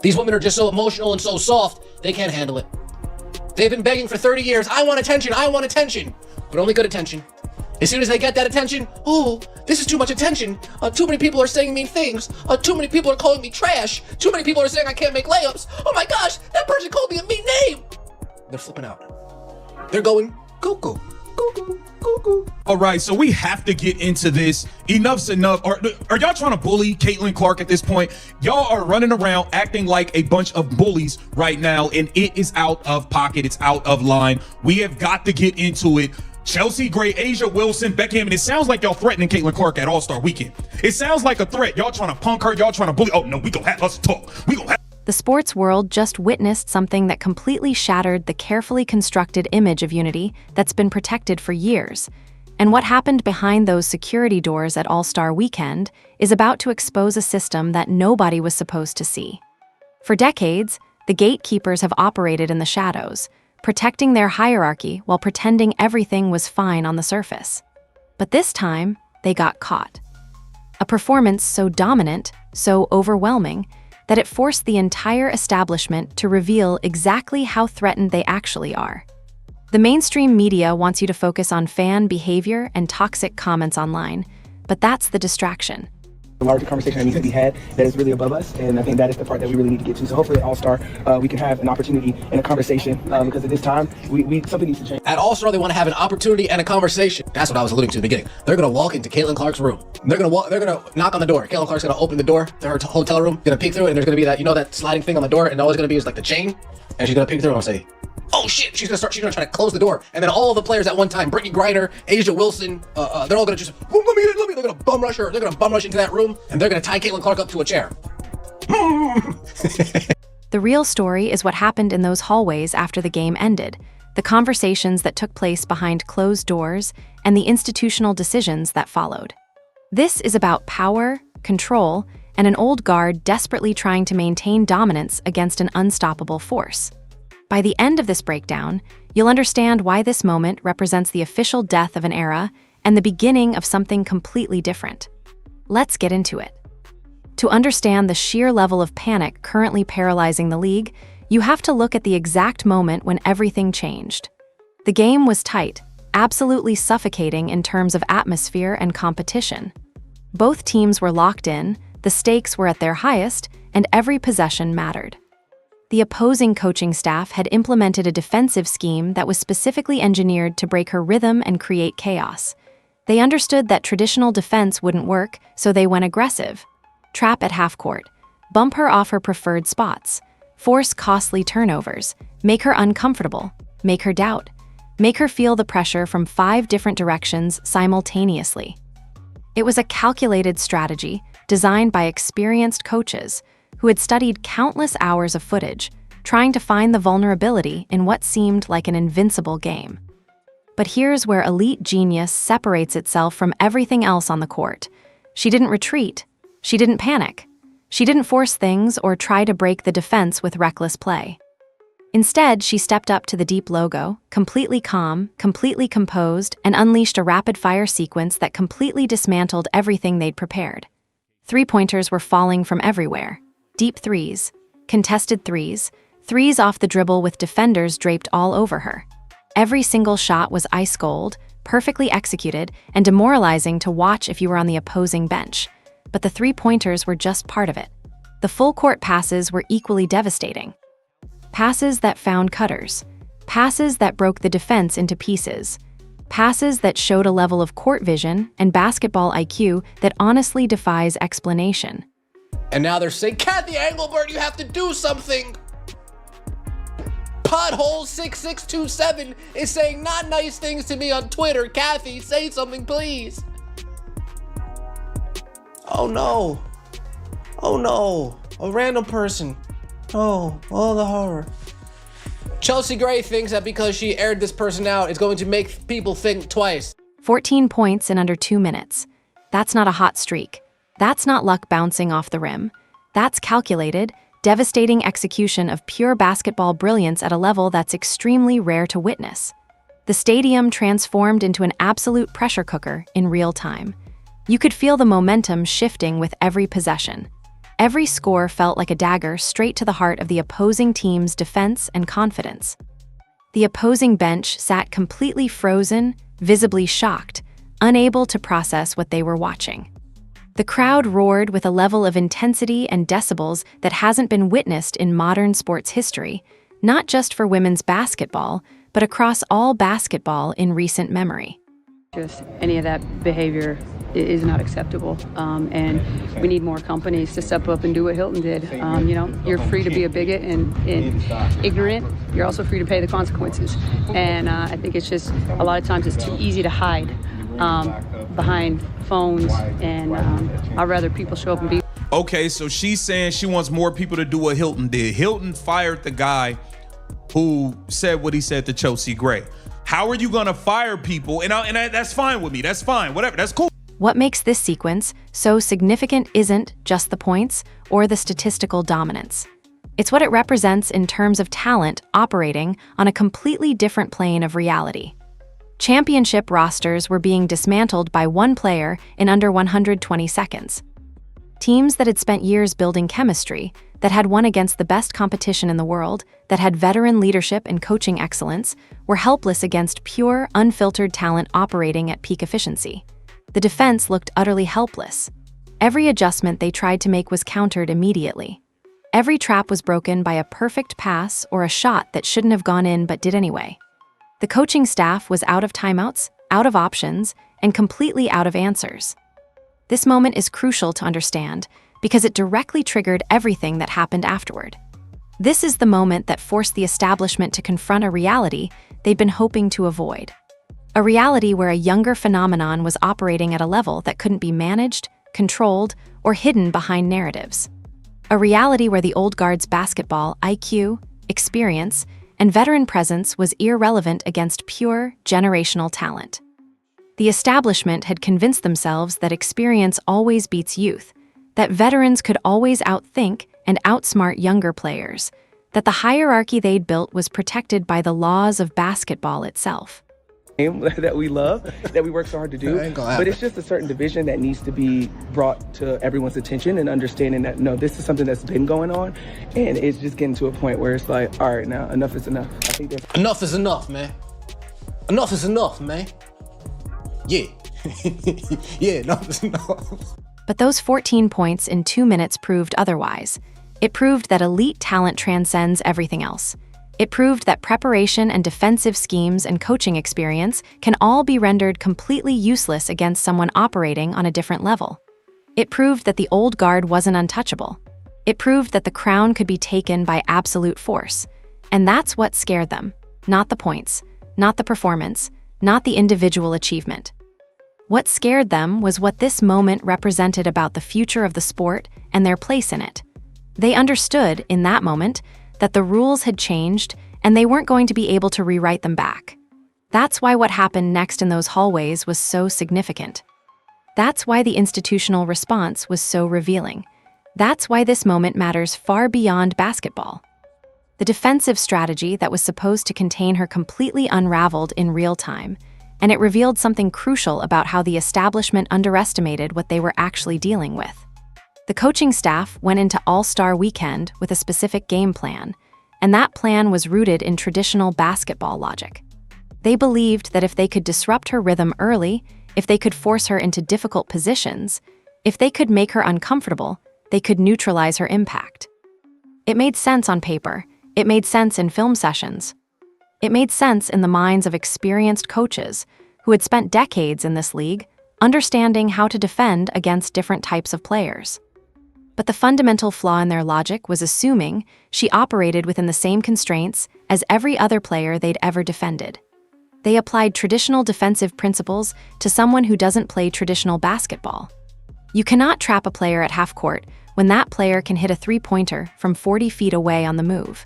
These women are just so emotional and so soft, they can't handle it. They've been begging for 30 years, I want attention, but only good attention. As soon as they get that attention, oh, this is too much attention. Too many people are saying mean things. Too many people are calling me trash. Too many people are saying I can't make layups. Oh my gosh, that person called me a mean name. They're flipping out. They're going cuckoo, cuckoo, cuckoo. All right, so we have to get into this. Enough's enough. Are y'all trying to bully Caitlin Clark at this point? Y'all are running around acting like a bunch of bullies right now, and it is out of pocket. It's out of line. We have got to get into it. Chelsea Gray, Asia Wilson, Beckham, and it sounds like y'all threatening Caitlin Clark at All-Star Weekend. It sounds like a threat. Y'all trying to punk her. Y'all trying to bully. Oh, no, we gonna have us talk. We gonna have. The sports world just witnessed something that completely shattered the carefully constructed image of unity that's been protected for years. And what happened behind those security doors at All-Star Weekend is about to expose a system that nobody was supposed to see. For decades, the gatekeepers have operated in the shadows, protecting their hierarchy while pretending everything was fine on the surface. But this time, they got caught. A performance so dominant, so overwhelming, that it forced the entire establishment to reveal exactly how threatened they actually are. The mainstream media wants you to focus on fan behavior and toxic comments online, but that's the distraction. The larger conversation that needs to be had that is really above us, and I think that is the part that we really need to get to. So hopefully at All-Star, we can have an opportunity and a conversation, because at this time, something needs to change. At All-Star, they want to have an opportunity and a conversation. That's what I was alluding to in the beginning. They're going to walk into Caitlin Clark's room. They're going to knock on the door. Caitlin Clark's going to open the door to her hotel room, going to peek through it, and there's going to be that, that sliding thing on the door, and all it's going to be is like the chain, and she's going to peek through and say, oh shit, she's going to try to close the door. And then all of the players at one time, Brittany Griner, Asia Wilson, they're all going to just, let me in, they're going to bum rush her. They're going to bum rush into that room, and they're going to tie Caitlin Clark up to a chair. The real story is what happened in those hallways after the game ended, the conversations that took place behind closed doors, and the institutional decisions that followed. This is about power, control, and an old guard desperately trying to maintain dominance against an unstoppable force. By the end of this breakdown, you'll understand why this moment represents the official death of an era and the beginning of something completely different. Let's get into it. To understand the sheer level of panic currently paralyzing the league, you have to look at the exact moment when everything changed. The game was tight, absolutely suffocating in terms of atmosphere and competition. Both teams were locked in, the stakes were at their highest, and every possession mattered. The opposing coaching staff had implemented a defensive scheme that was specifically engineered to break her rhythm and create chaos. They understood that traditional defense wouldn't work, so they went aggressive. Trap at half court, bump her off her preferred spots, force costly turnovers, make her uncomfortable, make her doubt, make her feel the pressure from 5 different directions simultaneously. It was a calculated strategy designed by experienced coaches who had studied countless hours of footage, trying to find the vulnerability in what seemed like an invincible game. But here's where elite genius separates itself from everything else on the court. She didn't retreat. She didn't panic. She didn't force things or try to break the defense with reckless play. Instead, she stepped up to the deep logo, completely calm, completely composed, and unleashed a rapid-fire sequence that completely dismantled everything they'd prepared. Three-pointers were falling from everywhere. Deep threes, contested threes, threes off the dribble with defenders draped all over her. Every single shot was ice cold, perfectly executed, and demoralizing to watch if you were on the opposing bench. But the three-pointers were just part of it. The full-court passes were equally devastating. Passes that found cutters. Passes that broke the defense into pieces. Passes that showed a level of court vision and basketball IQ that honestly defies explanation. And now they're saying, Kathy Engelbert, you have to do something. Pothole6627 is saying not nice things to me on Twitter. Kathy, say something, please. Oh no. Oh no. A random person. Oh, the horror. Chelsea Gray thinks that because she aired this person out, it's going to make people think twice. 14 points in under 2 minutes. That's not a hot streak. That's not luck bouncing off the rim. That's calculated, devastating execution of pure basketball brilliance at a level that's extremely rare to witness. The stadium transformed into an absolute pressure cooker in real time. You could feel the momentum shifting with every possession. Every score felt like a dagger straight to the heart of the opposing team's defense and confidence. The opposing bench sat completely frozen, visibly shocked, unable to process what they were watching. The crowd roared with a level of intensity and decibels that hasn't been witnessed in modern sports history, not just for women's basketball, but across all basketball in recent memory. Just any of that behavior is not acceptable, and we need more companies to step up and do what Hilton did. You're free to be a bigot and ignorant. You're also free to pay the consequences. And I think it's just a lot of times it's too easy to hide behind phones, and I'd rather people show up and be. Okay, so she's saying she wants more people to do what Hilton did. Hilton fired the guy who said what he said to Chelsea Gray. How are you gonna fire people? And that's fine with me. That's fine. Whatever. That's cool. What makes this sequence so significant isn't just the points or the statistical dominance. It's what it represents in terms of talent operating on a completely different plane of reality. Championship rosters were being dismantled by one player in under 120 seconds. Teams that had spent years building chemistry, that had won against the best competition in the world, that had veteran leadership and coaching excellence, were helpless against pure, unfiltered talent operating at peak efficiency. The defense looked utterly helpless. Every adjustment they tried to make was countered immediately. Every trap was broken by a perfect pass or a shot that shouldn't have gone in but did anyway. The coaching staff was out of timeouts, out of options, and completely out of answers. This moment is crucial to understand because it directly triggered everything that happened afterward. This is the moment that forced the establishment to confront a reality they'd been hoping to avoid. A reality where a younger phenomenon was operating at a level that couldn't be managed, controlled, or hidden behind narratives. A reality where the old guard's basketball IQ, experience, and veteran presence was irrelevant against pure, generational talent. The establishment had convinced themselves that experience always beats youth, that veterans could always outthink and outsmart younger players, that the hierarchy they'd built was protected by the laws of basketball itself. That we love, that we work so hard to do, but it's just a certain division that needs to be brought to everyone's attention and understanding that, no, this is something that's been going on, and it's just getting to a point where it's like, all right, now, enough is enough. I think that's... Enough is enough, man. Enough is enough, man. Yeah. Yeah, enough is enough. But those 14 points in 2 minutes proved otherwise. It proved that elite talent transcends everything else. It proved that preparation and defensive schemes and coaching experience can all be rendered completely useless against someone operating on a different level. It proved that the old guard wasn't untouchable. It proved that the crown could be taken by absolute force. And that's what scared them. Not the points, not the performance, not the individual achievement. What scared them was what this moment represented about the future of the sport and their place in it. They understood, in that moment, that the rules had changed and they weren't going to be able to rewrite them back. That's why what happened next in those hallways was so significant. That's why the institutional response was so revealing. That's why this moment matters far beyond basketball. The defensive strategy that was supposed to contain her completely unraveled in real time, and it revealed something crucial about how the establishment underestimated what they were actually dealing with. The coaching staff went into All-Star Weekend with a specific game plan, and that plan was rooted in traditional basketball logic. They believed that if they could disrupt her rhythm early, if they could force her into difficult positions, if they could make her uncomfortable, they could neutralize her impact. It made sense on paper. It made sense in film sessions. It made sense in the minds of experienced coaches who had spent decades in this league, understanding how to defend against different types of players. But the fundamental flaw in their logic was assuming she operated within the same constraints as every other player they'd ever defended. They applied traditional defensive principles to someone who doesn't play traditional basketball. You cannot trap a player at half court when that player can hit a three-pointer from 40 feet away on the move.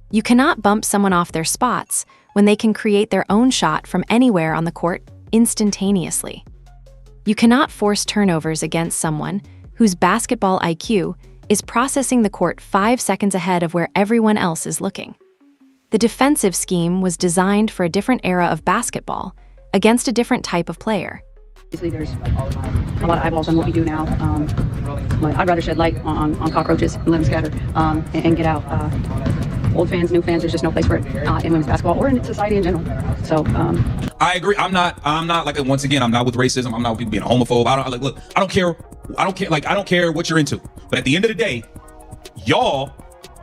You cannot bump someone off their spots when they can create their own shot from anywhere on the court instantaneously. You cannot force turnovers against someone whose basketball IQ is processing the court 5 seconds ahead of where everyone else is looking. The defensive scheme was designed for a different era of basketball, against a different type of player. Obviously, there's a lot of eyeballs on what we do now, but I'd rather shed light on cockroaches and let them scatter and get out. Old fans, new fans, there's just no place for it in women's basketball or in society in general. So I agree. I'm not like, once again, I'm not with racism. I'm not with people being a homophobe. I don't care what you're into. But at the end of the day, y'all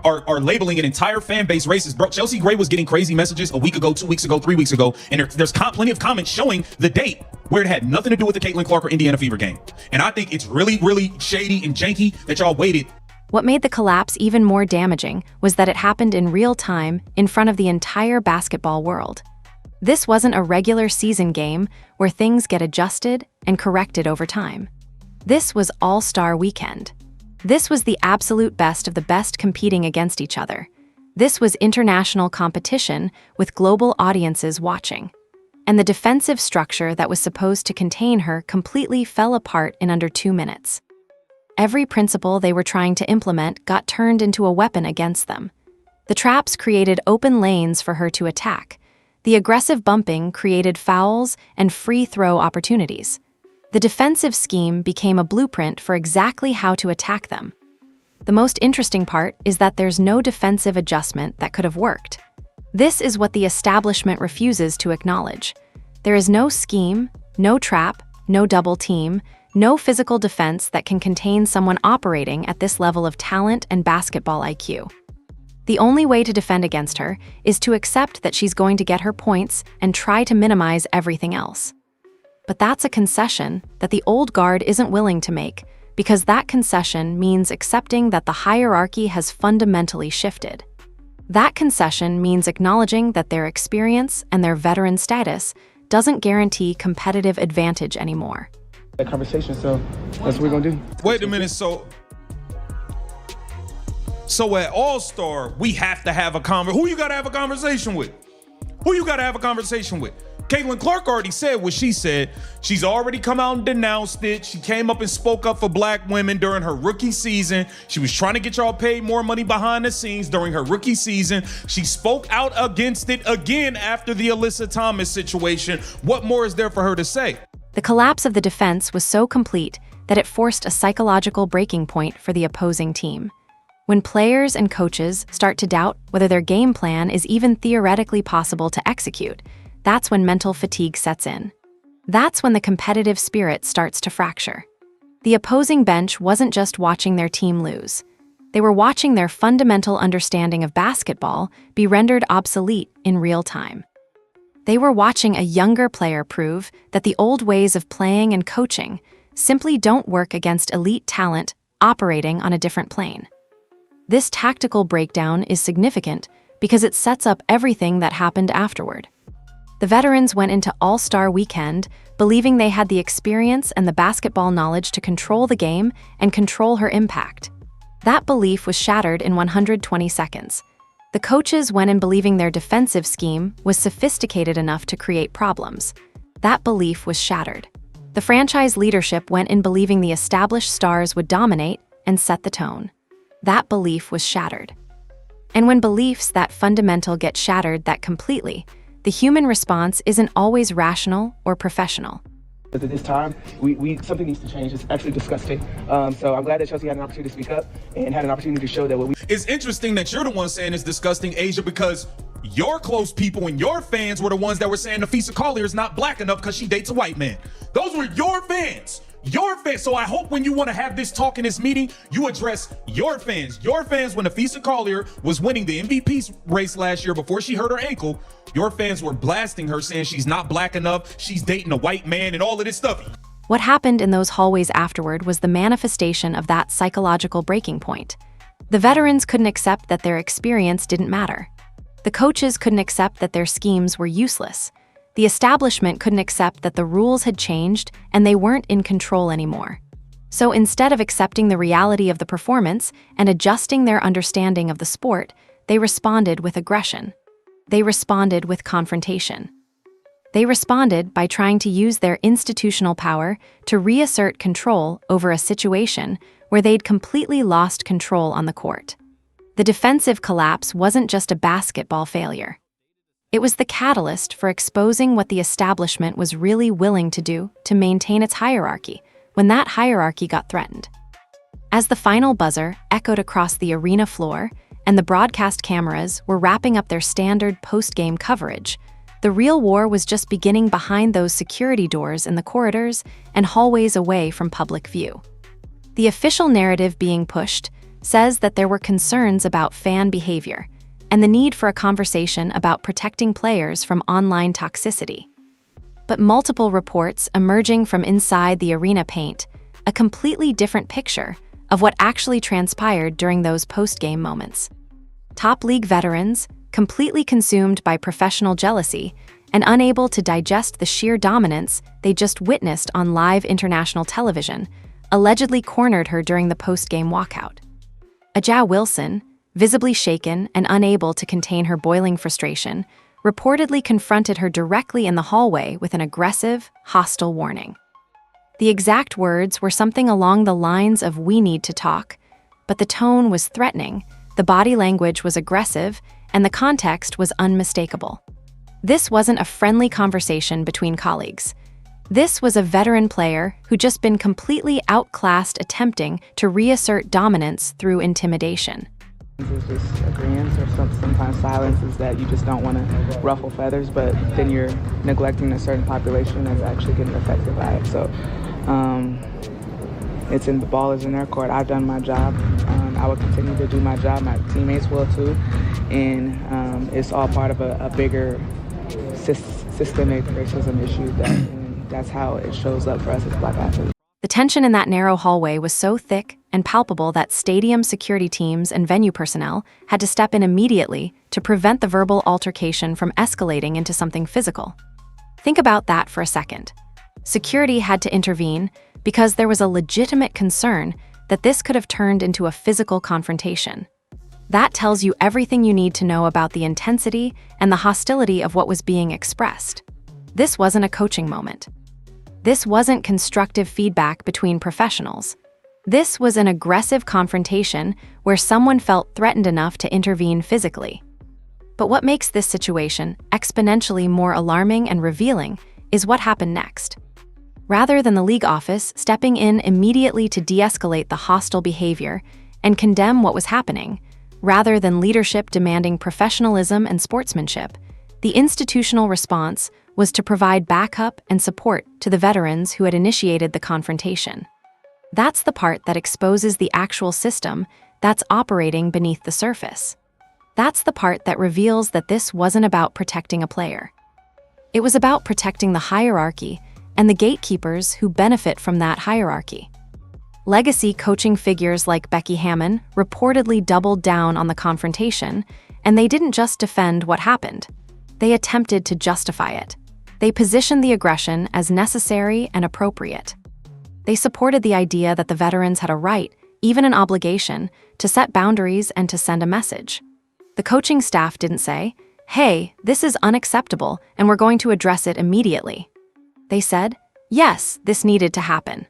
are labeling an entire fan base racist. Bro, Chelsea Gray was getting crazy messages a week ago, 2 weeks ago, 3 weeks ago, and there's plenty of comments showing the date where it had nothing to do with the Caitlin Clark or Indiana Fever game. And I think it's really, really shady and janky that y'all waited. What made the collapse even more damaging was that it happened in real time in front of the entire basketball world. This wasn't a regular season game where things get adjusted and corrected over time. This was All-Star Weekend. This was the absolute best of the best competing against each other. This was international competition with global audiences watching. And the defensive structure that was supposed to contain her completely fell apart in under 2 minutes. Every principle they were trying to implement got turned into a weapon against them. The traps created open lanes for her to attack. The aggressive bumping created fouls and free throw opportunities. The defensive scheme became a blueprint for exactly how to attack them. The most interesting part is that there's no defensive adjustment that could have worked. This is what the establishment refuses to acknowledge. There is no scheme, no trap, no double team, no physical defense that can contain someone operating at this level of talent and basketball IQ. The only way to defend against her is to accept that she's going to get her points and try to minimize everything else. But that's a concession that the old guard isn't willing to make, because that concession means accepting that the hierarchy has fundamentally shifted. That concession means acknowledging that their experience and their veteran status doesn't guarantee competitive advantage anymore. That conversation, so that's what we're gonna do. Wait a minute, so at All-Star, we have to have a conversation. Who you gotta have a conversation with? Who you gotta have a conversation with? Caitlin Clark already said what she said. She's already come out and denounced it. She came up and spoke up for black women during her rookie season. She was trying to get y'all paid more money behind the scenes during her rookie season. She spoke out against it again after the Alyssa Thomas situation. What more is there for her to say? The collapse of the defense was so complete that it forced a psychological breaking point for the opposing team. When players and coaches start to doubt whether their game plan is even theoretically possible to execute, that's when mental fatigue sets in. That's when the competitive spirit starts to fracture. The opposing bench wasn't just watching their team lose. They were watching their fundamental understanding of basketball be rendered obsolete in real time. They were watching a younger player prove that the old ways of playing and coaching simply don't work against elite talent operating on a different plane. This tactical breakdown is significant because it sets up everything that happened afterward. The veterans went into All-Star Weekend believing they had the experience and the basketball knowledge to control the game and control her impact. That belief was shattered in 120 seconds. The coaches went in believing their defensive scheme was sophisticated enough to create problems. That belief was shattered. The franchise leadership went in believing the established stars would dominate and set the tone. That belief was shattered. And when beliefs that fundamental get shattered that completely, the human response isn't always rational or professional. But at this time, something needs to change. It's actually disgusting. So I'm glad that Chelsea had an opportunity to speak up and had an opportunity to show that what we... It's interesting that you're the one saying it's disgusting, Asia, because your close people and your fans were the ones that were saying Nafisa Collier is not black enough because she dates a white man. Those were your fans. Your fans. So I hope when you want to have this talk in this meeting, you address your fans. Your fans, when Nafisa Collier was winning the MVP race last year before she hurt her ankle, your fans were blasting her saying she's not black enough, she's dating a white man, and all of this stuff. What happened in those hallways afterward was the manifestation of that psychological breaking point. The veterans couldn't accept that their experience didn't matter. The coaches couldn't accept that their schemes were useless. The establishment couldn't accept that the rules had changed and they weren't in control anymore. So instead of accepting the reality of the performance and adjusting their understanding of the sport, they responded with aggression. They responded with confrontation. They responded by trying to use their institutional power to reassert control over a situation where they'd completely lost control on the court. The defensive collapse wasn't just a basketball failure. It was the catalyst for exposing what the establishment was really willing to do to maintain its hierarchy when that hierarchy got threatened. As the final buzzer echoed across the arena floor and the broadcast cameras were wrapping up their standard post-game coverage, the real war was just beginning behind those security doors in the corridors and hallways away from public view. The official narrative being pushed says that there were concerns about fan behavior and the need for a conversation about protecting players from online toxicity. But multiple reports emerging from inside the arena paint a completely different picture of what actually transpired during those post-game moments. Top league veterans, completely consumed by professional jealousy and unable to digest the sheer dominance they just witnessed on live international television, allegedly cornered her during the post-game walkout. Aja Wilson, visibly shaken and unable to contain her boiling frustration, reportedly confronted her directly in the hallway with an aggressive, hostile warning. The exact words were something along the lines of "we need to talk," but the tone was threatening, the body language was aggressive, and the context was unmistakable. This wasn't a friendly conversation between colleagues. This was a veteran player who'd just been completely outclassed attempting to reassert dominance through intimidation. It's just agreements or sometimes silence is that you just don't want to ruffle feathers, but then you're neglecting a certain population that's actually getting affected by it. So the ball is in their court. I've done my job. I will continue to do my job. My teammates will too. And it's all part of a bigger systemic racism issue that's how it shows up for us as Black athletes. The tension in that narrow hallway was so thick and palpable that stadium security teams and venue personnel had to step in immediately to prevent the verbal altercation from escalating into something physical. Think about that for a second. Security had to intervene because there was a legitimate concern that this could have turned into a physical confrontation. That tells you everything you need to know about the intensity and the hostility of what was being expressed. This wasn't a coaching moment. This wasn't constructive feedback between professionals. This was an aggressive confrontation where someone felt threatened enough to intervene physically. But what makes this situation exponentially more alarming and revealing is what happened next. Rather than the league office stepping in immediately to de-escalate the hostile behavior and condemn what was happening, rather than leadership demanding professionalism and sportsmanship, the institutional response was to provide backup and support to the veterans who had initiated the confrontation. That's the part that exposes the actual system that's operating beneath the surface. That's the part that reveals that this wasn't about protecting a player. It was about protecting the hierarchy and the gatekeepers who benefit from that hierarchy. Legacy coaching figures like Becky Hammon reportedly doubled down on the confrontation, and they didn't just defend what happened. They attempted to justify it. They positioned the aggression as necessary and appropriate. They supported the idea that the veterans had a right, even an obligation, to set boundaries and to send a message. The coaching staff didn't say, "Hey, this is unacceptable and we're going to address it immediately." They said, "Yes, this needed to happen."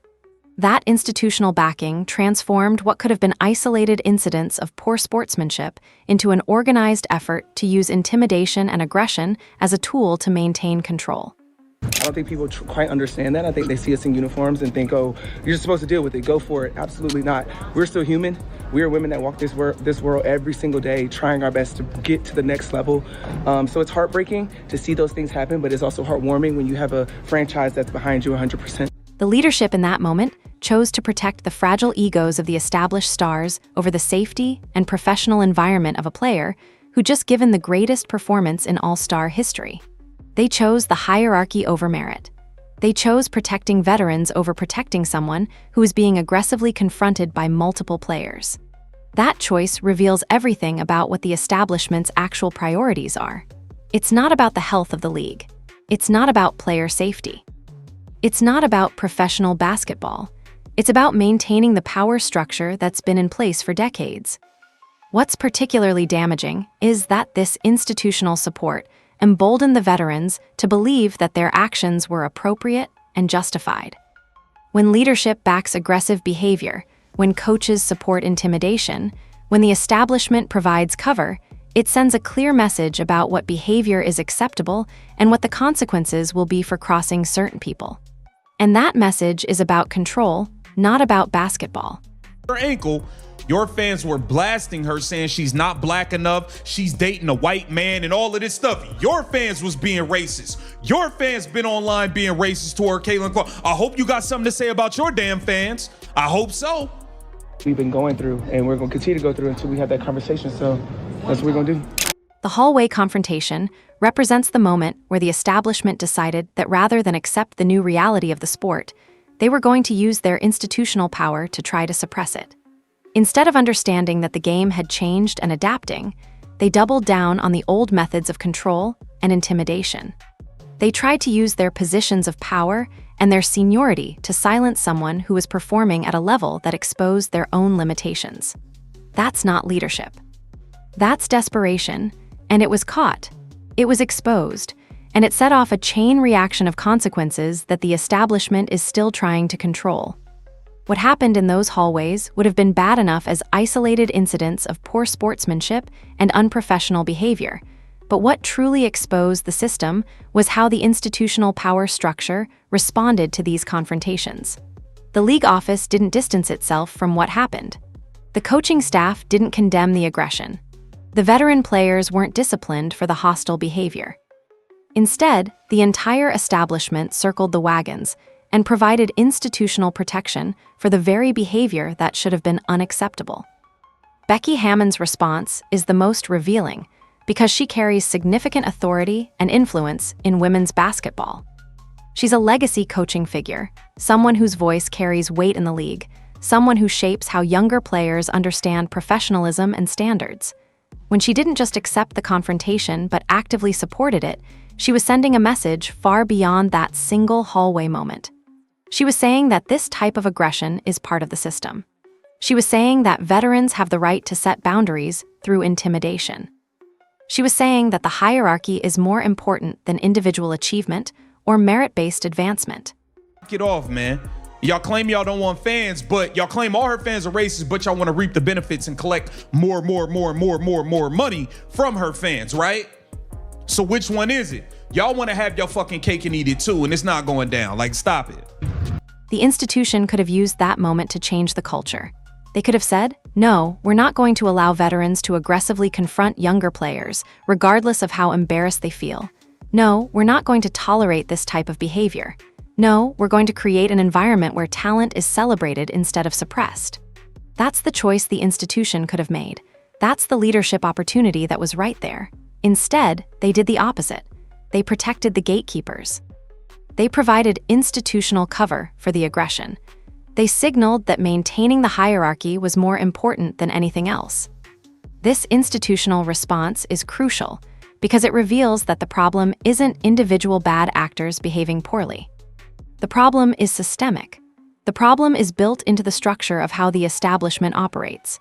That institutional backing transformed what could have been isolated incidents of poor sportsmanship into an organized effort to use intimidation and aggression as a tool to maintain control. I don't think people quite understand that. I think they see us in uniforms and think, oh, you're just supposed to deal with it. Go for it. Absolutely not. We're still human. We are women that walk this world every single day, trying our best to get to the next level. So it's heartbreaking to see those things happen, but it's also heartwarming when you have a franchise that's behind you 100%. The leadership in that moment chose to protect the fragile egos of the established stars over the safety and professional environment of a player who just given the greatest performance in all-star history. They chose the hierarchy over merit. They chose protecting veterans over protecting someone who is being aggressively confronted by multiple players. That choice reveals everything about what the establishment's actual priorities are. It's not about the health of the league. It's not about player safety. It's not about professional basketball. It's about maintaining the power structure that's been in place for decades. What's particularly damaging is that this institutional support emboldened the veterans to believe that their actions were appropriate and justified. When leadership backs aggressive behavior, when coaches support intimidation, when the establishment provides cover, It sends a clear message about what behavior is acceptable and what the consequences will be for crossing certain people. And that message is about control, not about basketball. Her ankle, your fans were blasting her, saying she's not black enough, she's dating a white man, and all of this stuff. Your fans was being racist. Your fans been online being racist toward Caitlin Clark. I hope you got something to say about your damn fans. I hope so. We've been going through, and we're going to continue to go through until we have that conversation. So that's what we're going to do. The hallway confrontation represents the moment where the establishment decided that rather than accept the new reality of the sport, they were going to use their institutional power to try to suppress it. Instead of understanding that the game had changed and adapting, they doubled down on the old methods of control and intimidation. They tried to use their positions of power and their seniority to silence someone who was performing at a level that exposed their own limitations. That's not leadership. That's desperation, and it was caught. It was exposed, and it set off a chain reaction of consequences that the establishment is still trying to control. What happened in those hallways would have been bad enough as isolated incidents of poor sportsmanship and unprofessional behavior, but what truly exposed the system was how the institutional power structure responded to these confrontations. The league office didn't distance itself from what happened. The coaching staff didn't condemn the aggression. The veteran players weren't disciplined for the hostile behavior. Instead, the entire establishment circled the wagons and provided institutional protection for the very behavior that should have been unacceptable. Becky Hammon's response is the most revealing because she carries significant authority and influence in women's basketball. She's a legacy coaching figure, someone whose voice carries weight in the league, someone who shapes how younger players understand professionalism and standards. When she didn't just accept the confrontation but actively supported it, she was sending a message far beyond that single hallway moment. She was saying that this type of aggression is part of the system. She was saying that veterans have the right to set boundaries through intimidation. She was saying that the hierarchy is more important than individual achievement or merit-based advancement. Get off, man. Y'all claim y'all don't want fans, but y'all claim all her fans are racist, but y'all want to reap the benefits and collect more money from her fans, right? So which one is it? Y'all want to have your fucking cake and eat it too, and it's not going down. Like, stop it. The institution could have used that moment to change the culture. They could have said, no, we're not going to allow veterans to aggressively confront younger players, regardless of how embarrassed they feel. No, we're not going to tolerate this type of behavior. No, we're going to create an environment where talent is celebrated instead of suppressed. That's the choice the institution could have made. That's the leadership opportunity that was right there. Instead, they did the opposite. They protected the gatekeepers. They provided institutional cover for the aggression. They signaled that maintaining the hierarchy was more important than anything else. This institutional response is crucial because it reveals that the problem isn't individual bad actors behaving poorly. The problem is systemic. The problem is built into the structure of how the establishment operates.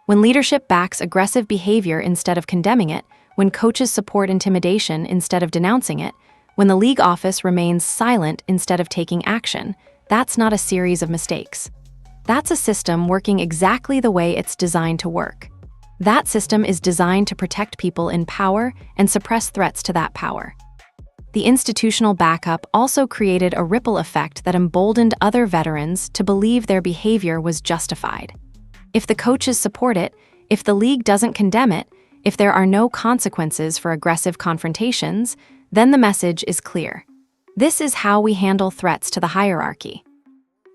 When leadership backs aggressive behavior instead of condemning it, when coaches support intimidation instead of denouncing it, when the league office remains silent instead of taking action, that's not a series of mistakes. That's a system working exactly the way it's designed to work. That system is designed to protect people in power and suppress threats to that power. The institutional backup also created a ripple effect that emboldened other veterans to believe their behavior was justified. If the coaches support it, if the league doesn't condemn it, if there are no consequences for aggressive confrontations, then the message is clear. This is how we handle threats to the hierarchy.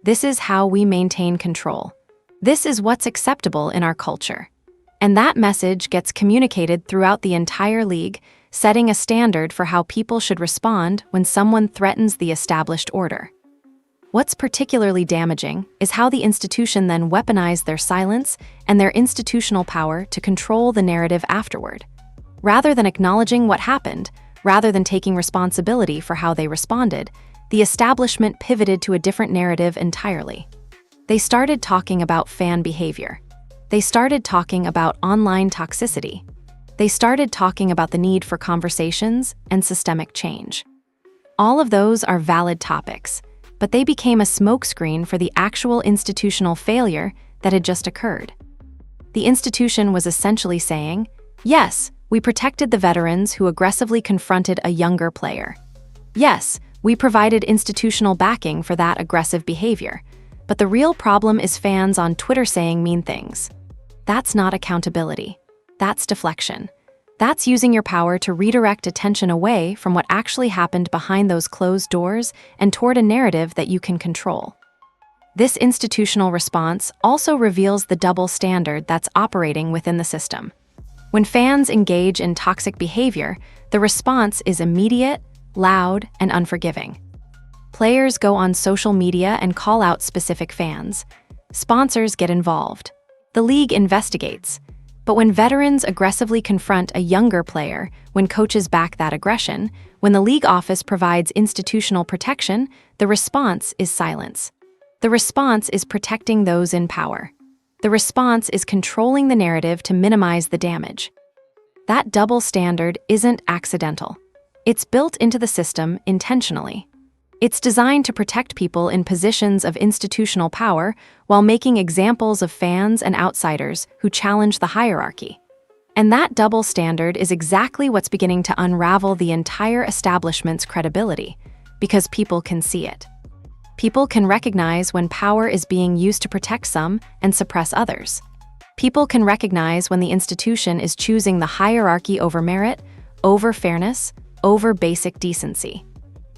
This is how we maintain control. This is what's acceptable in our culture. And that message gets communicated throughout the entire league, setting a standard for how people should respond when someone threatens the established order. What's particularly damaging is how the institution then weaponized their silence and their institutional power to control the narrative afterward. Rather than acknowledging what happened, rather than taking responsibility for how they responded, the establishment pivoted to a different narrative entirely. They started talking about fan behavior. They started talking about online toxicity. They started talking about the need for conversations and systemic change. All of those are valid topics, but they became a smokescreen for the actual institutional failure that had just occurred. The institution was essentially saying, yes, We protected the veterans who aggressively confronted a younger player. Yes, we provided institutional backing for that aggressive behavior, but the real problem is fans on Twitter saying mean things. That's not accountability. That's deflection. That's using your power to redirect attention away from what actually happened behind those closed doors and toward a narrative that you can control. This institutional response also reveals the double standard that's operating within the system. When fans engage in toxic behavior, the response is immediate, loud, and unforgiving. Players go on social media and call out specific fans. Sponsors get involved. The league investigates. But when veterans aggressively confront a younger player, when coaches back that aggression, when the league office provides institutional protection, the response is silence. The response is protecting those in power. The response is controlling the narrative to minimize the damage. That double standard isn't accidental. It's built into the system intentionally. It's designed to protect people in positions of institutional power while making examples of fans and outsiders who challenge the hierarchy. And that double standard is exactly what's beginning to unravel the entire establishment's credibility, because people can see it. People can recognize when power is being used to protect some and suppress others. People can recognize when the institution is choosing the hierarchy over merit, over fairness, over basic decency.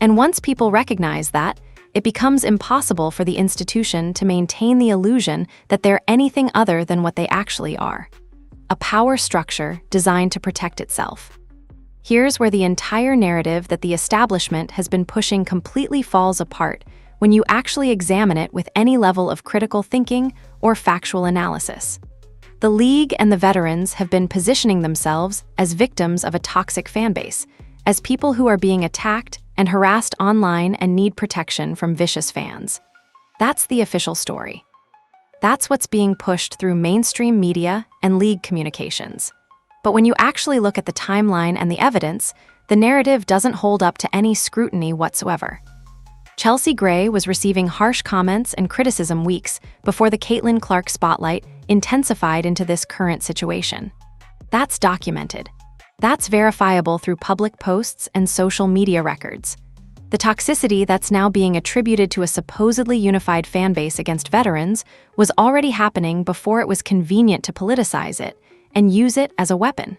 And once people recognize that, it becomes impossible for the institution to maintain the illusion that they're anything other than what they actually are: a power structure designed to protect itself. Here's where the entire narrative that the establishment has been pushing completely falls apart when you actually examine it with any level of critical thinking or factual analysis. The league and the veterans have been positioning themselves as victims of a toxic fanbase, as people who are being attacked and harassed online and need protection from vicious fans. That's the official story. That's what's being pushed through mainstream media and league communications. But when you actually look at the timeline and the evidence, the narrative doesn't hold up to any scrutiny whatsoever. Chelsea Gray was receiving harsh comments and criticism weeks before the Caitlin Clark spotlight intensified into this current situation. That's documented. That's verifiable through public posts and social media records. The toxicity that's now being attributed to a supposedly unified fanbase against veterans was already happening before it was convenient to politicize it and use it as a weapon.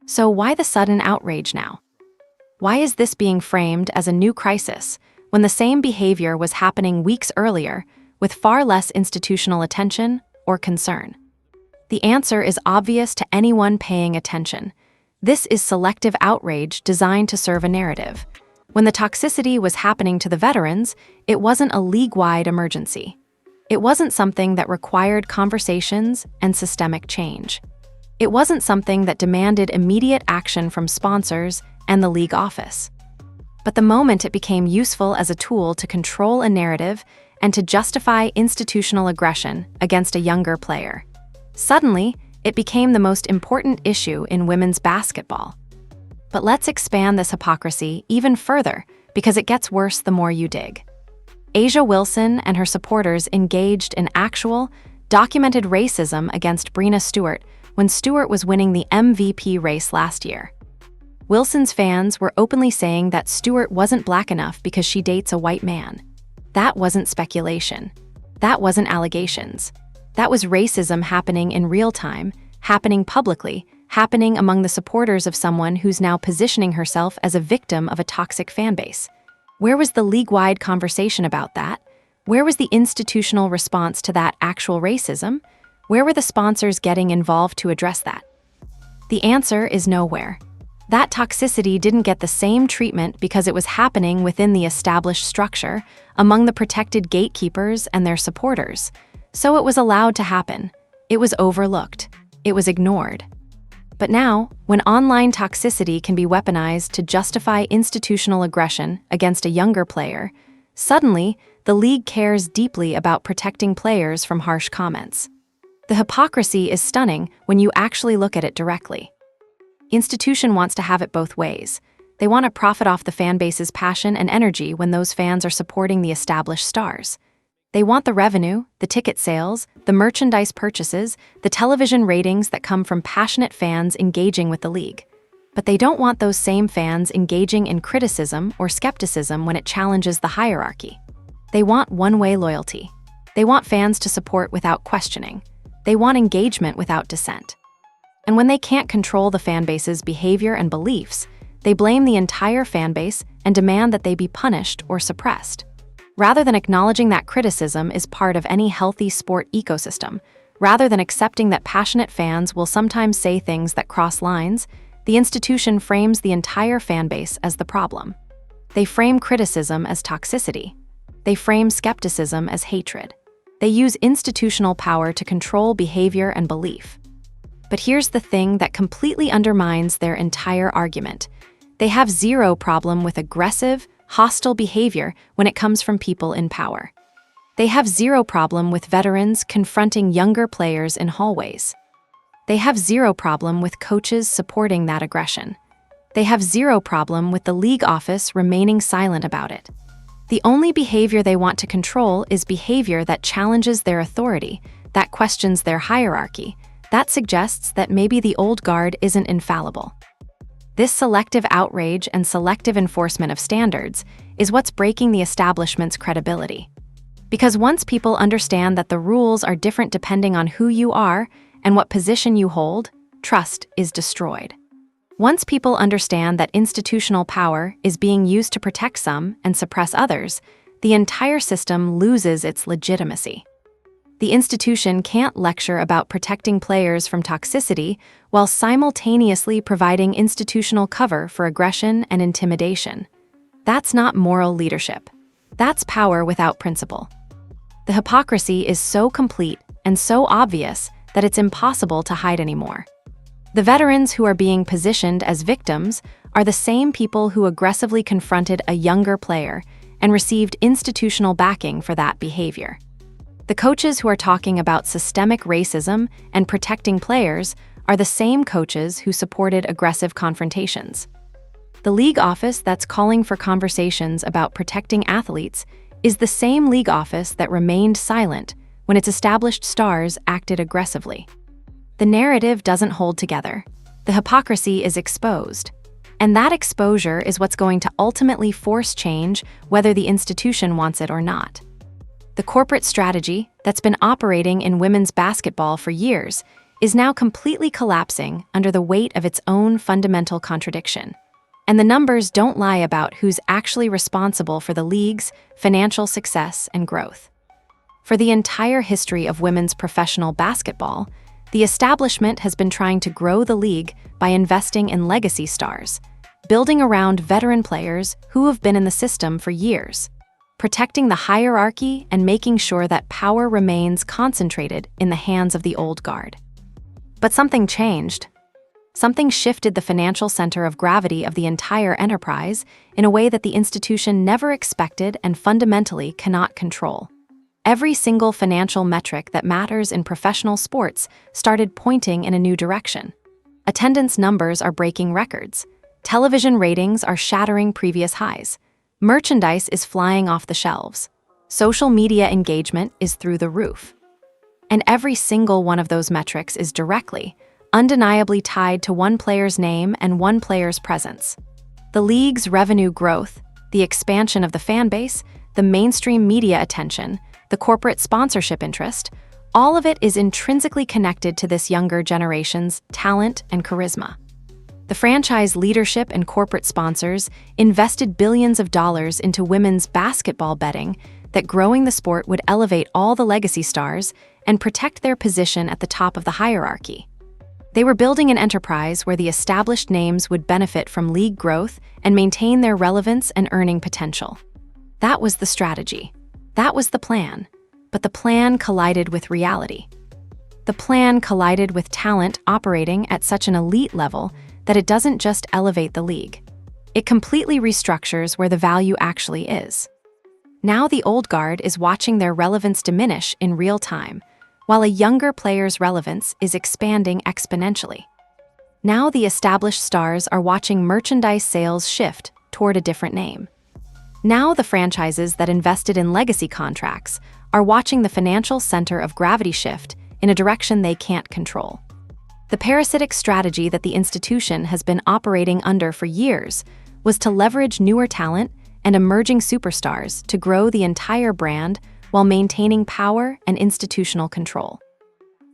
So why the sudden outrage now? Why is this being framed as a new crisis when the same behavior was happening weeks earlier with far less institutional attention or concern? The answer is obvious to anyone paying attention. This is selective outrage designed to serve a narrative. When the toxicity was happening to the veterans, it wasn't a league-wide emergency. It wasn't something that required conversations and systemic change. It wasn't something that demanded immediate action from sponsors and the league office. But the moment it became useful as a tool to control a narrative and to justify institutional aggression against a younger player, suddenly, it became the most important issue in women's basketball. But let's expand this hypocrisy even further, because it gets worse the more you dig. A'ja Wilson and her supporters engaged in actual, documented racism against Breanna Stewart when Stewart was winning the MVP race last year. Wilson's fans were openly saying that Stewart wasn't black enough because she dates a white man. That wasn't speculation. That wasn't allegations. That was racism happening in real time, happening publicly, happening among the supporters of someone who's now positioning herself as a victim of a toxic fanbase. Where was the league-wide conversation about that? Where was the institutional response to that actual racism? Where were the sponsors getting involved to address that? The answer is nowhere. That toxicity didn't get the same treatment because it was happening within the established structure, among the protected gatekeepers and their supporters. So it was allowed to happen. It was overlooked. It was ignored. But now, when online toxicity can be weaponized to justify institutional aggression against a younger player, suddenly, the league cares deeply about protecting players from harsh comments. The hypocrisy is stunning when you actually look at it directly. Institution wants to have it both ways. They want to profit off the fan base's passion and energy when those fans are supporting the established stars. They want the revenue, the ticket sales, the merchandise purchases, the television ratings that come from passionate fans engaging with the league. But they don't want those same fans engaging in criticism or skepticism when it challenges the hierarchy. They want one-way loyalty. They want fans to support without questioning. They want engagement without dissent. And when they can't control the fan base's behavior and beliefs, they blame the entire fan base and demand that they be punished or suppressed. Rather than acknowledging that criticism is part of any healthy sport ecosystem, rather than accepting that passionate fans will sometimes say things that cross lines, the institution frames the entire fan base as the problem. They frame criticism as toxicity. They frame skepticism as hatred. They use institutional power to control behavior and belief. But here's the thing that completely undermines their entire argument. They have zero problem with aggressive, hostile behavior when it comes from people in power. They have zero problem with veterans confronting younger players in hallways. They have zero problem with coaches supporting that aggression. They have zero problem with the league office remaining silent about it. The only behavior they want to control is behavior that challenges their authority, that questions their hierarchy, that suggests that maybe the old guard isn't infallible. This selective outrage and selective enforcement of standards is what's breaking the establishment's credibility. Because once people understand that the rules are different depending on who you are and what position you hold, trust is destroyed. Once people understand that institutional power is being used to protect some and suppress others, the entire system loses its legitimacy. The institution can't lecture about protecting players from toxicity while simultaneously providing institutional cover for aggression and intimidation. That's not moral leadership. That's power without principle. The hypocrisy is so complete and so obvious that it's impossible to hide anymore. The veterans who are being positioned as victims are the same people who aggressively confronted a younger player and received institutional backing for that behavior. The coaches who are talking about systemic racism and protecting players are the same coaches who supported aggressive confrontations. The league office that's calling for conversations about protecting athletes is the same league office that remained silent when its established stars acted aggressively. The narrative doesn't hold together. The hypocrisy is exposed. And that exposure is what's going to ultimately force change, whether the institution wants it or not. The corporate strategy that's been operating in women's basketball for years is now completely collapsing under the weight of its own fundamental contradiction. And the numbers don't lie about who's actually responsible for the league's financial success and growth. For the entire history of women's professional basketball, the establishment has been trying to grow the league by investing in legacy stars, building around veteran players who have been in the system for years, protecting the hierarchy and making sure that power remains concentrated in the hands of the old guard. But something changed. Something shifted the financial center of gravity of the entire enterprise in a way that the institution never expected and fundamentally cannot control. Every single financial metric that matters in professional sports started pointing in a new direction. Attendance numbers are breaking records. Television ratings are shattering previous highs. Merchandise is flying off the shelves. Social media engagement is through the roof. And every single one of those metrics is directly, undeniably tied to one player's name and one player's presence. The league's revenue growth, the expansion of the fan base, the mainstream media attention, the corporate sponsorship interest, all of it is intrinsically connected to this younger generation's talent and charisma. The franchise leadership and corporate sponsors invested billions of dollars into women's basketball betting that growing the sport would elevate all the legacy stars and protect their position at the top of the hierarchy. They were building an enterprise where the established names would benefit from league growth and maintain their relevance and earning potential. That was the strategy. That was the plan. But the plan collided with reality. The plan collided with talent operating at such an elite level that it doesn't just elevate the league. It completely restructures where the value actually is. Now the old guard is watching their relevance diminish in real time, while a younger player's relevance is expanding exponentially. Now the established stars are watching merchandise sales shift toward a different name. Now the franchises that invested in legacy contracts are watching the financial center of gravity shift in a direction they can't control. The parasitic strategy that the institution has been operating under for years was to leverage newer talent and emerging superstars to grow the entire brand while maintaining power and institutional control.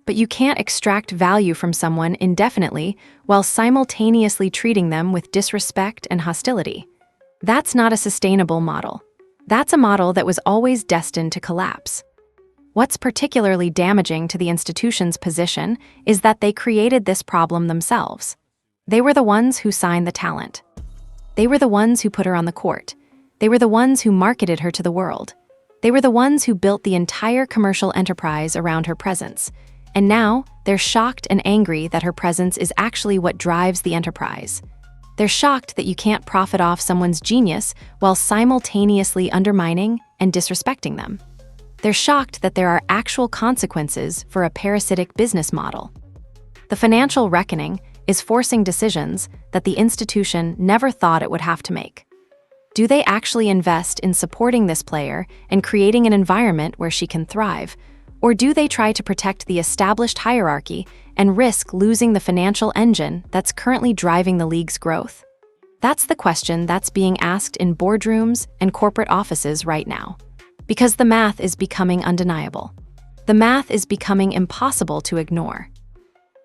But you can't extract value from someone indefinitely while simultaneously treating them with disrespect and hostility. That's not a sustainable model. That's a model that was always destined to collapse. What's particularly damaging to the institution's position is that they created this problem themselves. They were the ones who signed the talent. They were the ones who put her on the court. They were the ones who marketed her to the world. They were the ones who built the entire commercial enterprise around her presence. And now, they're shocked and angry that her presence is actually what drives the enterprise. They're shocked that you can't profit off someone's genius while simultaneously undermining and disrespecting them. They're shocked that there are actual consequences for a parasitic business model. The financial reckoning is forcing decisions that the institution never thought it would have to make. Do they actually invest in supporting this player and creating an environment where she can thrive? Or do they try to protect the established hierarchy and risk losing the financial engine that's currently driving the league's growth? That's the question that's being asked in boardrooms and corporate offices right now. Because the math is becoming undeniable. The math is becoming impossible to ignore.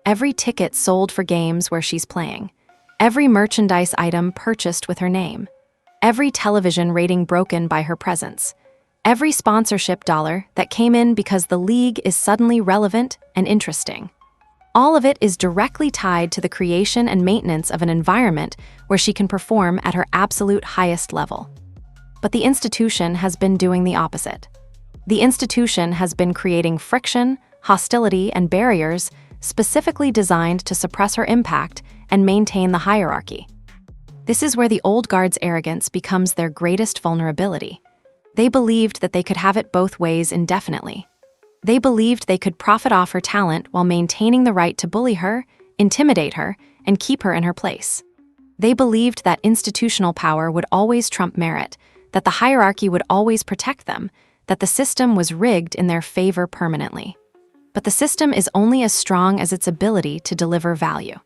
Every ticket sold for games where she's playing, every merchandise item purchased with her name, every television rating broken by her presence, every sponsorship dollar that came in because the league is suddenly relevant and interesting. All of it is directly tied to the creation and maintenance of an environment where she can perform at her absolute highest level. But the institution has been doing the opposite. The institution has been creating friction, hostility, and barriers specifically designed to suppress her impact and maintain the hierarchy. This is where the old guard's arrogance becomes their greatest vulnerability. They believed that they could have it both ways indefinitely. They believed they could profit off her talent while maintaining the right to bully her, intimidate her, and keep her in her place. They believed that institutional power would always trump merit, that the hierarchy would always protect them, that the system was rigged in their favor permanently. But the system is only as strong as its ability to deliver value.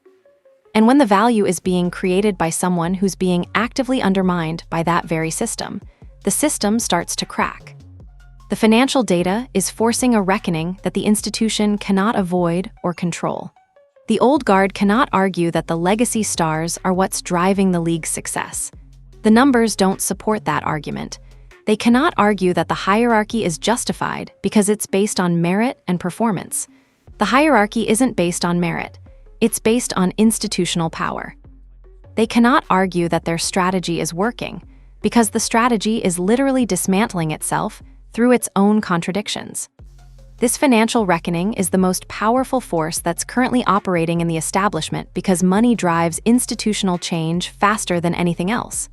And when the value is being created by someone who's being actively undermined by that very system, the system starts to crack. The financial data is forcing a reckoning that the institution cannot avoid or control. The old guard cannot argue that the legacy stars are what's driving the league's success. The numbers don't support that argument. They cannot argue that the hierarchy is justified because it's based on merit and performance. The hierarchy isn't based on merit. It's based on institutional power. They cannot argue that their strategy is working because the strategy is literally dismantling itself through its own contradictions. This financial reckoning is the most powerful force that's currently operating in the establishment because money drives institutional change faster than anything else.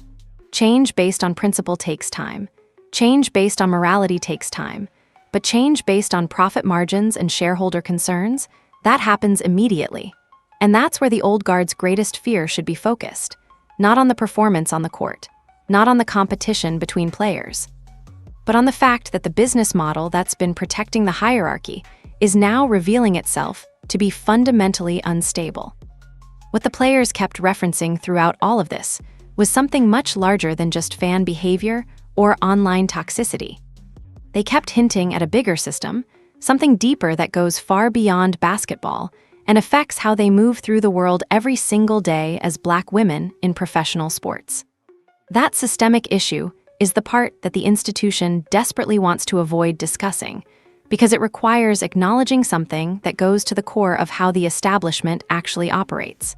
Change based on principle takes time. Change based on morality takes time. But change based on profit margins and shareholder concerns, that happens immediately. And that's where the old guard's greatest fear should be focused, not on the performance on the court, not on the competition between players, but on the fact that the business model that's been protecting the hierarchy is now revealing itself to be fundamentally unstable. What the players kept referencing throughout all of this was something much larger than just fan behavior or online toxicity. They kept hinting at a bigger system, something deeper that goes far beyond basketball and affects how they move through the world every single day as Black women in professional sports. That systemic issue is the part that the institution desperately wants to avoid discussing, because it requires acknowledging something that goes to the core of how the establishment actually operates.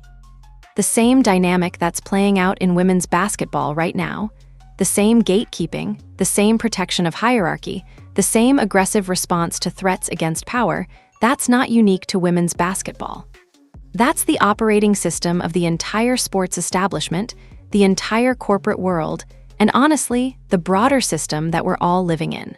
The same dynamic that's playing out in women's basketball right now, the same gatekeeping, the same protection of hierarchy, the same aggressive response to threats against power, that's not unique to women's basketball. That's the operating system of the entire sports establishment, the entire corporate world, and honestly, the broader system that we're all living in.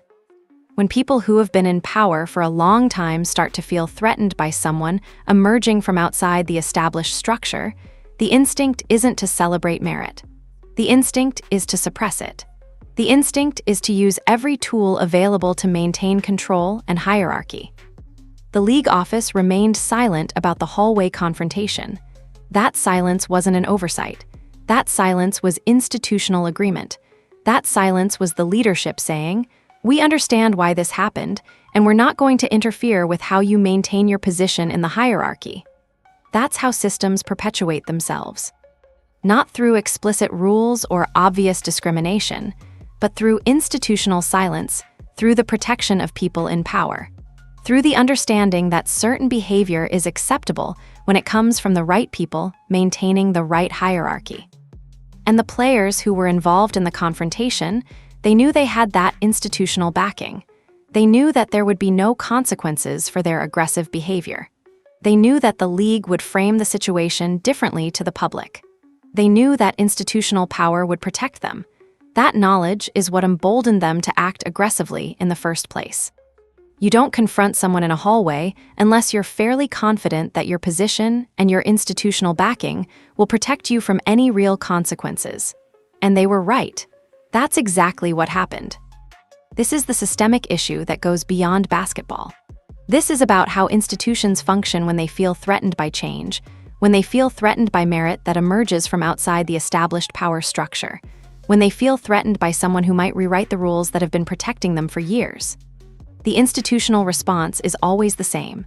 When people who have been in power for a long time start to feel threatened by someone emerging from outside the established structure, the instinct isn't to celebrate merit. The instinct is to suppress it. The instinct is to use every tool available to maintain control and hierarchy. the league office remained silent about the hallway confrontation. That silence wasn't an oversight. That silence was institutional agreement. That silence was the leadership saying, "We understand why this happened, and we're not going to interfere with how you maintain your position in the hierarchy." That's how systems perpetuate themselves. Not through explicit rules or obvious discrimination, but through institutional silence, through the protection of people in power, through the understanding that certain behavior is acceptable when it comes from the right people maintaining the right hierarchy. And the players who were involved in the confrontation, they knew they had that institutional backing. They knew that there would be no consequences for their aggressive behavior. They knew that the league would frame the situation differently to the public. They knew that institutional power would protect them. That knowledge is what emboldened them to act aggressively in the first place. You don't confront someone in a hallway unless you're fairly confident that your position and your institutional backing will protect you from any real consequences. And they were right. That's exactly what happened. This is the systemic issue that goes beyond basketball. This is about how institutions function when they feel threatened by change, when they feel threatened by merit that emerges from outside the established power structure, when they feel threatened by someone who might rewrite the rules that have been protecting them for years. The institutional response is always the same.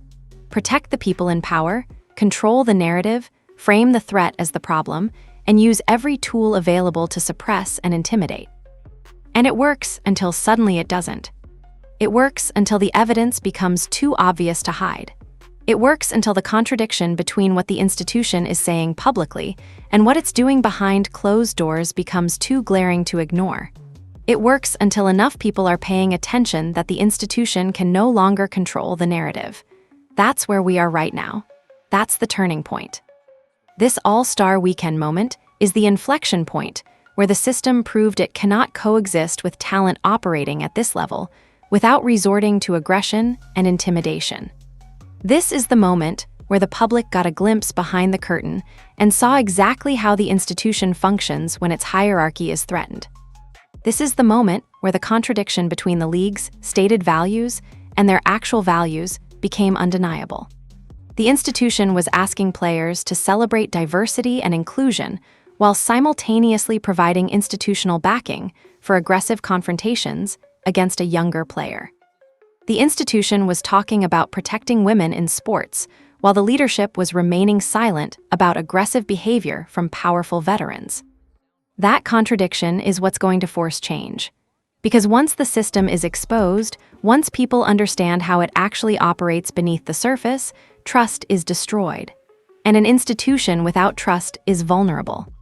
Protect the people in power, control the narrative, frame the threat as the problem, and use every tool available to suppress and intimidate. And it works until suddenly it doesn't. It works until the evidence becomes too obvious to hide. It works until the contradiction between what the institution is saying publicly and what it's doing behind closed doors becomes too glaring to ignore. It works until enough people are paying attention that the institution can no longer control the narrative. That's where we are right now. That's the turning point. This All-Star Weekend moment is the inflection point where the system proved it cannot coexist with talent operating at this level without resorting to aggression and intimidation. This is the moment where the public got a glimpse behind the curtain and saw exactly how the institution functions when its hierarchy is threatened. This is the moment where the contradiction between the league's stated values and their actual values became undeniable. The institution was asking players to celebrate diversity and inclusion while simultaneously providing institutional backing for aggressive confrontations against a younger player. The institution was talking about protecting women in sports, while the leadership was remaining silent about aggressive behavior from powerful veterans. That contradiction is what's going to force change. Because once the system is exposed, once people understand how it actually operates beneath the surface, trust is destroyed. And an institution without trust is vulnerable.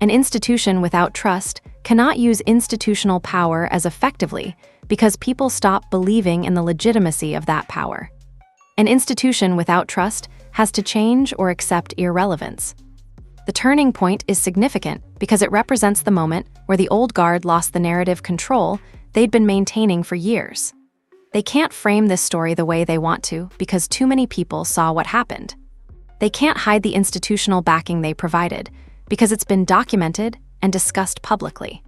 An institution without trust cannot use institutional power as effectively because people stop believing in the legitimacy of that power. An institution without trust has to change or accept irrelevance. The turning point is significant because it represents the moment where the old guard lost the narrative control they'd been maintaining for years. They can't frame this story the way they want to because too many people saw what happened. They can't hide the institutional backing they provided because it's been documented and discussed publicly.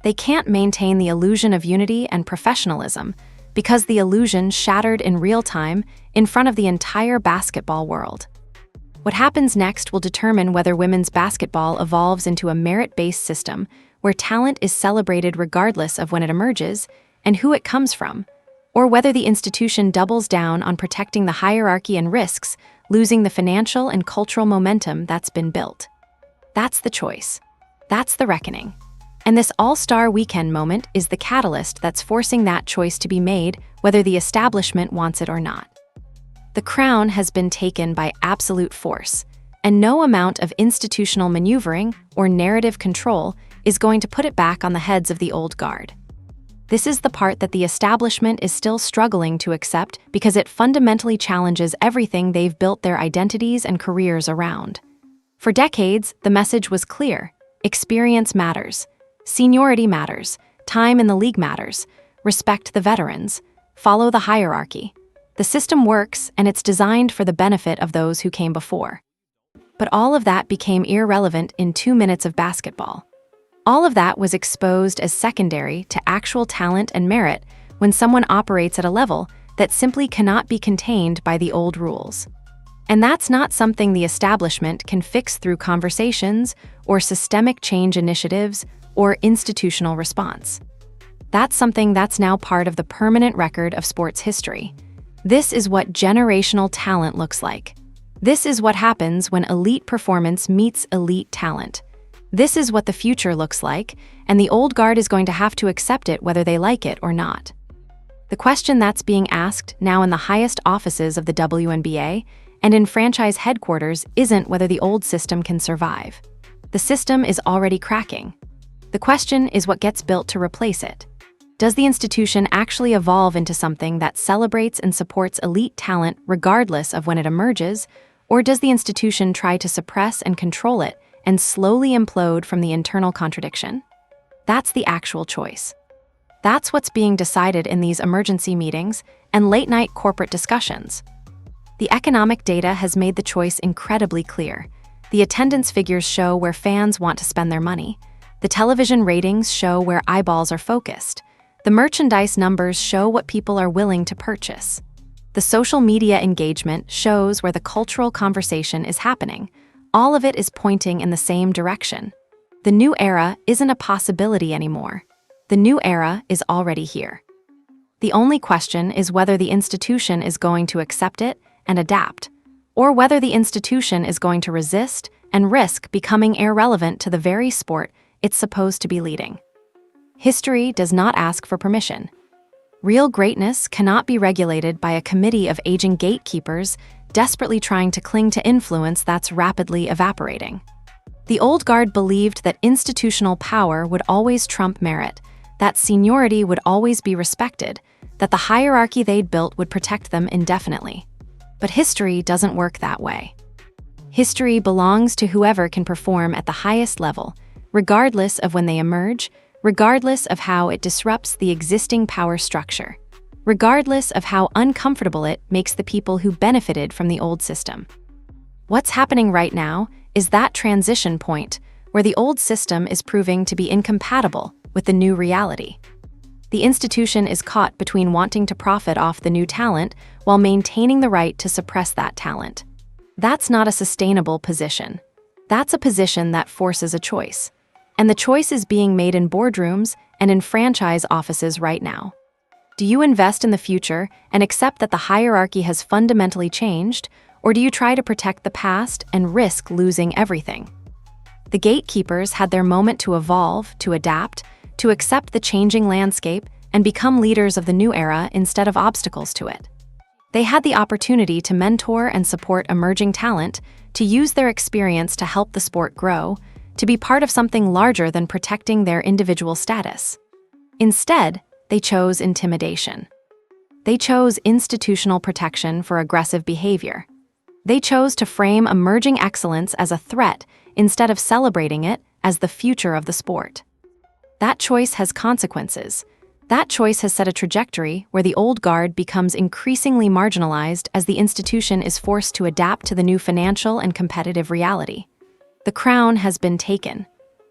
They can't maintain the illusion of unity and professionalism because the illusion shattered in real time in front of the entire basketball world. What happens next will determine whether women's basketball evolves into a merit-based system where talent is celebrated regardless of when it emerges and who it comes from, or whether the institution doubles down on protecting the hierarchy and risks losing the financial and cultural momentum that's been built. That's the choice. That's the reckoning. And this All-Star Weekend moment is the catalyst that's forcing that choice to be made whether the establishment wants it or not. The crown has been taken by absolute force, and no amount of institutional maneuvering or narrative control is going to put it back on the heads of the old guard. This is the part that the establishment is still struggling to accept because it fundamentally challenges everything they've built their identities and careers around. For decades, the message was clear: experience matters, seniority matters, time in the league matters, respect the veterans, follow the hierarchy. The system works, and it's designed for the benefit of those who came before. But all of that became irrelevant in 2 minutes of basketball. All of that was exposed as secondary to actual talent and merit when someone operates at a level that simply cannot be contained by the old rules. And that's not something the establishment can fix through conversations or systemic change initiatives or institutional response. That's something that's now part of the permanent record of sports history. This is what generational talent looks like. This is what happens when elite performance meets elite talent. This is what the future looks like, and the old guard is going to have to accept it whether they like it or not. The question that's being asked now in the highest offices of the WNBA and in franchise headquarters isn't whether the old system can survive. The system is already cracking. The question is what gets built to replace it. Does the institution actually evolve into something that celebrates and supports elite talent regardless of when it emerges, or does the institution try to suppress and control it and slowly implode from the internal contradiction? That's the actual choice. That's what's being decided in these emergency meetings and late-night corporate discussions. The economic data has made the choice incredibly clear. The attendance figures show where fans want to spend their money. The television ratings show where eyeballs are focused. The merchandise numbers show what people are willing to purchase. The social media engagement shows where the cultural conversation is happening. All of it is pointing in the same direction. The new era isn't a possibility anymore. The new era is already here. The only question is whether the institution is going to accept it and adapt, or whether the institution is going to resist and risk becoming irrelevant to the very sport it's supposed to be leading. History does not ask for permission. Real greatness cannot be regulated by a committee of aging gatekeepers desperately trying to cling to influence that's rapidly evaporating. The old guard believed that institutional power would always trump merit, that seniority would always be respected, that the hierarchy they'd built would protect them indefinitely. But history doesn't work that way. History belongs to whoever can perform at the highest level, regardless of when they emerge, regardless of how it disrupts the existing power structure, regardless of how uncomfortable it makes the people who benefited from the old system. What's happening right now is that transition point where the old system is proving to be incompatible with the new reality. The institution is caught between wanting to profit off the new talent while maintaining the right to suppress that talent. That's not a sustainable position. That's a position that forces a choice. And the choice is being made in boardrooms and in franchise offices right now. Do you invest in the future and accept that the hierarchy has fundamentally changed, or do you try to protect the past and risk losing everything? The gatekeepers had their moment to evolve, to adapt, to accept the changing landscape and become leaders of the new era instead of obstacles to it. They had the opportunity to mentor and support emerging talent, to use their experience to help the sport grow, to be part of something larger than protecting their individual status. Instead, they chose intimidation. They chose institutional protection for aggressive behavior. They chose to frame emerging excellence as a threat instead of celebrating it as the future of the sport. That choice has consequences. That choice has set a trajectory where the old guard becomes increasingly marginalized as the institution is forced to adapt to the new financial and competitive reality. The crown has been taken.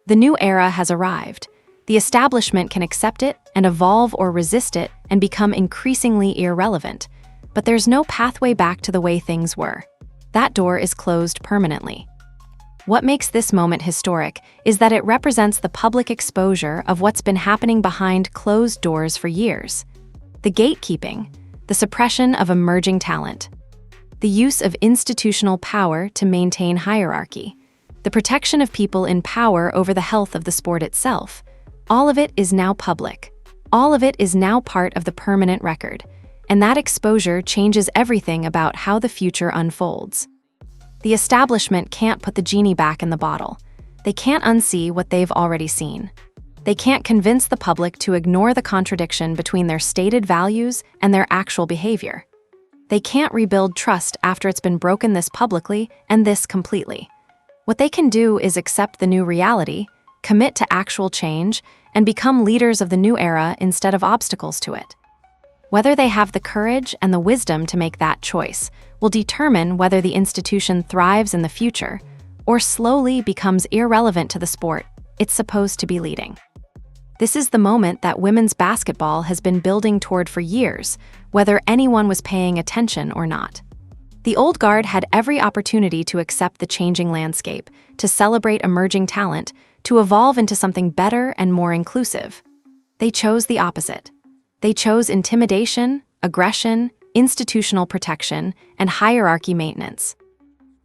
The new era has arrived. The establishment can accept it and evolve or resist it and become increasingly irrelevant. But there's no pathway back to the way things were. That door is closed permanently. What makes this moment historic is that it represents the public exposure of what's been happening behind closed doors for years. The gatekeeping, the suppression of emerging talent, the use of institutional power to maintain hierarchy, the protection of people in power over the health of the sport itself. All of it is now public. All of it is now part of the permanent record. And that exposure changes everything about how the future unfolds. The establishment can't put the genie back in the bottle. They can't unsee what they've already seen. They can't convince the public to ignore the contradiction between their stated values and their actual behavior. They can't rebuild trust after it's been broken this publicly and this completely. What they can do is accept the new reality, commit to actual change, and become leaders of the new era instead of obstacles to it. Whether they have the courage and the wisdom to make that choice will determine whether the institution thrives in the future or slowly becomes irrelevant to the sport it's supposed to be leading. This is the moment that women's basketball has been building toward for years, whether anyone was paying attention or not. The old guard had every opportunity to accept the changing landscape, to celebrate emerging talent, to evolve into something better and more inclusive. They chose the opposite. They chose intimidation, aggression, institutional protection, and hierarchy maintenance.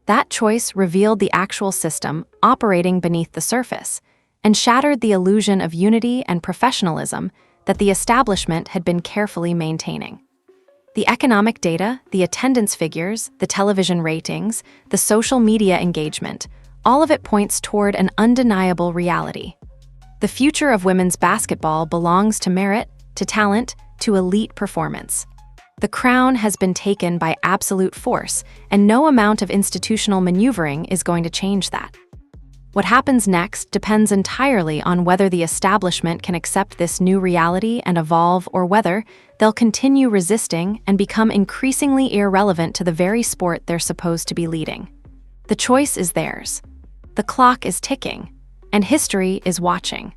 That choice revealed the actual system operating beneath the surface and shattered the illusion of unity and professionalism that the establishment had been carefully maintaining. The economic data, the attendance figures, the television ratings, the social media engagement, all of it points toward an undeniable reality. The future of women's basketball belongs to merit, to talent, to elite performance. The crown has been taken by absolute force, and no amount of institutional maneuvering is going to change that. What happens next depends entirely on whether the establishment can accept this new reality and evolve, or whether they'll continue resisting and become increasingly irrelevant to the very sport they're supposed to be leading. The choice is theirs. The clock is ticking, and history is watching.